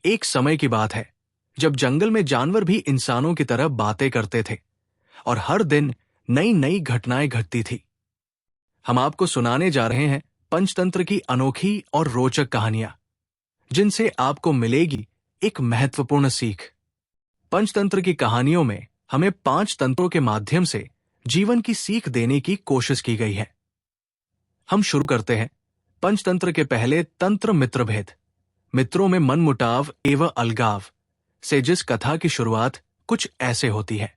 एक समय की बात है जब जंगल में जानवर भी इंसानों की तरह बातें करते थे और हर दिन नई नई घटनाएं घटती थी। हम आपको सुनाने जा रहे हैं पंचतंत्र की अनोखी और रोचक कहानियां, जिनसे आपको मिलेगी एक महत्वपूर्ण सीख। पंचतंत्र की कहानियों में हमें 5 तंत्रों के माध्यम से जीवन की सीख देने की कोशिश की गई है। हम शुरू करते हैं पंचतंत्र के पहले तंत्र मित्रभेद, मित्रों में मनमुटाव एवं अलगाव से, जिस कथा की शुरुआत कुछ ऐसे होती है।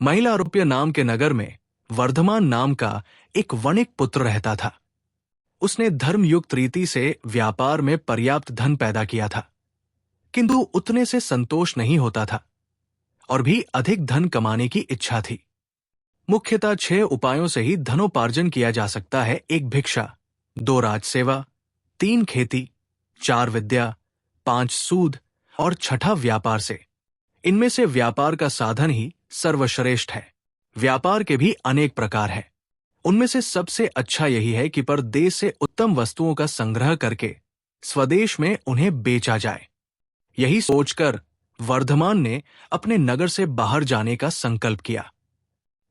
महिलारूप्य नाम के नगर में वर्धमान नाम का एक वणिक पुत्र रहता था। उसने धर्मयुक्त रीति से व्यापार में पर्याप्त धन पैदा किया था, किंतु उतने से संतोष नहीं होता था और भी अधिक धन कमाने की इच्छा थी। मुख्यतः 6 उपायों से ही धनोपार्जन किया जा सकता है। 1 भिक्षा, 2 राजसेवा, 3 खेती, 4 विद्या, 5 सूद और 6ठा व्यापार से। इनमें से व्यापार का साधन ही सर्वश्रेष्ठ है। व्यापार के भी अनेक प्रकार हैं। उनमें से सबसे अच्छा यही है कि परदेश से उत्तम वस्तुओं का संग्रह करके स्वदेश में उन्हें बेचा जाए। यही सोचकर वर्धमान ने अपने नगर से बाहर जाने का संकल्प किया।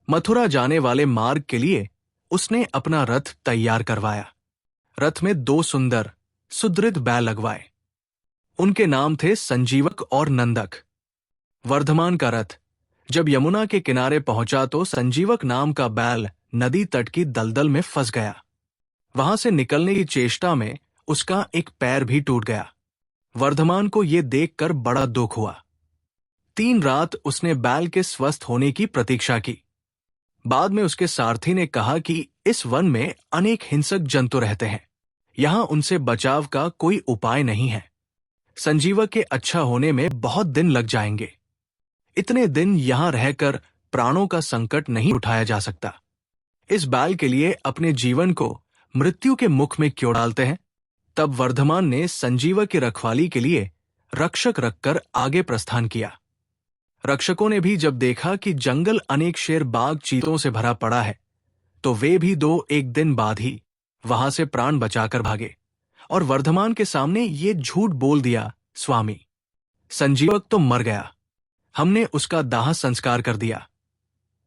मथुरा जाने वाले मार्ग के लिए उसने अपना रथ तैयार करवाया। रथ में 2 सुंदर सुदृढ़ बैल लगवाए। उनके नाम थे संजीवक और नंदक। वर्धमान का रथ जब यमुना के किनारे पहुंचा तो संजीवक नाम का बैल नदी तट की दलदल में फंस गया। वहां से निकलने की चेष्टा में उसका एक पैर भी टूट गया। वर्धमान को यह देखकर बड़ा दुख हुआ। 3 रात उसने बैल के स्वस्थ होने की प्रतीक्षा की। बाद में उसके सारथी ने कहा कि इस वन में अनेक हिंसक जंतु रहते हैं, यहां उनसे बचाव का कोई उपाय नहीं है। संजीवक के अच्छा होने में बहुत दिन लग जाएंगे। इतने दिन यहां रहकर प्राणों का संकट नहीं उठाया जा सकता। इस बैल के लिए अपने जीवन को मृत्यु के मुख में क्यों डालते हैं। तब वर्धमान ने संजीवक की रखवाली के लिए रक्षक रखकर आगे प्रस्थान किया। रक्षकों ने भी जब देखा कि जंगल अनेक शेर, बाघ, चीतों से भरा पड़ा है, तो वे भी 2-1 दिन बाद ही वहां से प्राण बचाकर भागे और वर्धमान के सामने ये झूठ बोल दिया, स्वामी, संजीवक तो मर गया, हमने उसका दाह संस्कार कर दिया।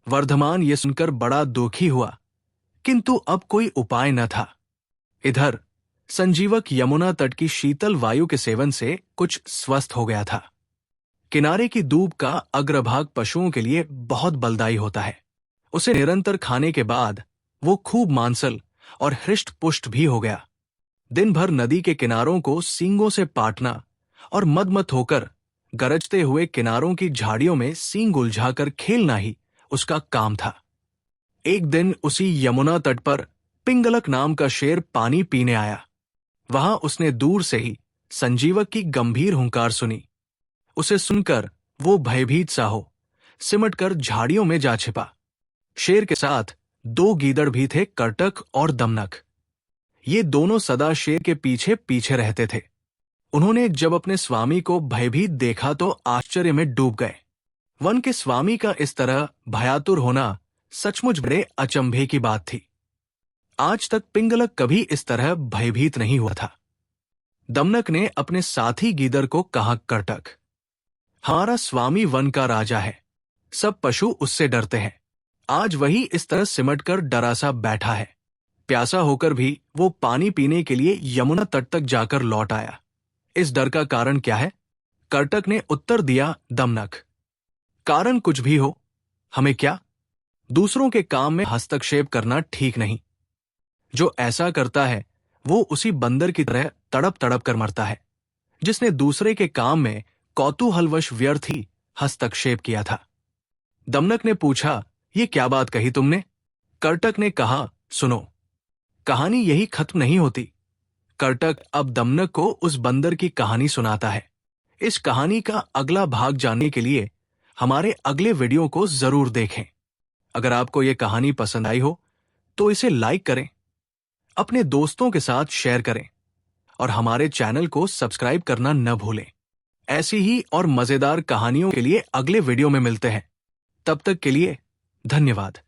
वर्धमान ये सुनकर बड़ा दुखी हुआ, किंतु अब कोई उपाय न था। इधर संजीवक यमुना तट की शीतल वायु के सेवन से कुछ स्वस्थ हो गया था। किनारे की दूब का अग्रभाग पशुओं के लिए बहुत बलदायी होता है। उसे निरंतर खाने के बाद वो खूब मांसल और हृष्ट पुष्ट भी हो गया। दिन भर नदी के किनारों को सींगों से पाटना और मदमत होकर गरजते हुए किनारों की झाड़ियों में सींग उलझाकर खेलना ही उसका काम था। एक दिन उसी यमुना तट पर पिंगलक नाम का शेर पानी पीने आया। वहां उसने दूर से ही संजीवक की गंभीर हुंकार सुनी। उसे सुनकर वो भयभीत सा हो सिमटकर झाड़ियों में जा छिपा। शेर के साथ 2 गीदड़ भी थे, करटक और दमनक। ये दोनों सदा शेर के पीछे पीछे रहते थे। उन्होंने जब अपने स्वामी को भयभीत देखा तो आश्चर्य में डूब गए। वन के स्वामी का इस तरह भयातुर होना सचमुच बड़े अचंभे की बात थी। आज तक पिंगलक कभी इस तरह भयभीत नहीं हुआ था। दमनक ने अपने साथी गीदड़ को कहा, करटक, हमारा स्वामी वन का राजा है, सब पशु उससे डरते हैं। आज वही इस तरह सिमटकर डरा सा बैठा है। प्यासा होकर भी वो पानी पीने के लिए यमुना तट तक जाकर लौट आया। इस डर का कारण क्या है? करटक ने उत्तर दिया, दमनक, कारण कुछ भी हो, हमें क्या? दूसरों के काम में हस्तक्षेप करना ठीक नहीं। जो ऐसा करता है वो उसी बंदर की तरह तड़प तड़प कर मरता है, जिसने दूसरे के काम में कौतूहलवश व्यर्थ ही हस्तक्षेप किया था। दमनक ने पूछा, ये क्या बात कही तुमने? करटक ने कहा, सुनो, कहानी यही खत्म नहीं होती। करटक अब दमनक को उस बंदर की कहानी सुनाता है। इस कहानी का अगला भाग जानने के लिए हमारे अगले वीडियो को जरूर देखें। अगर आपको ये कहानी पसंद आई हो तो इसे लाइक करें, अपने दोस्तों के साथ शेयर करें और हमारे चैनल को सब्सक्राइब करना न भूलें। ऐसी ही और मजेदार कहानियों के लिए अगले वीडियो में मिलते हैं। तब तक के लिए धन्यवाद।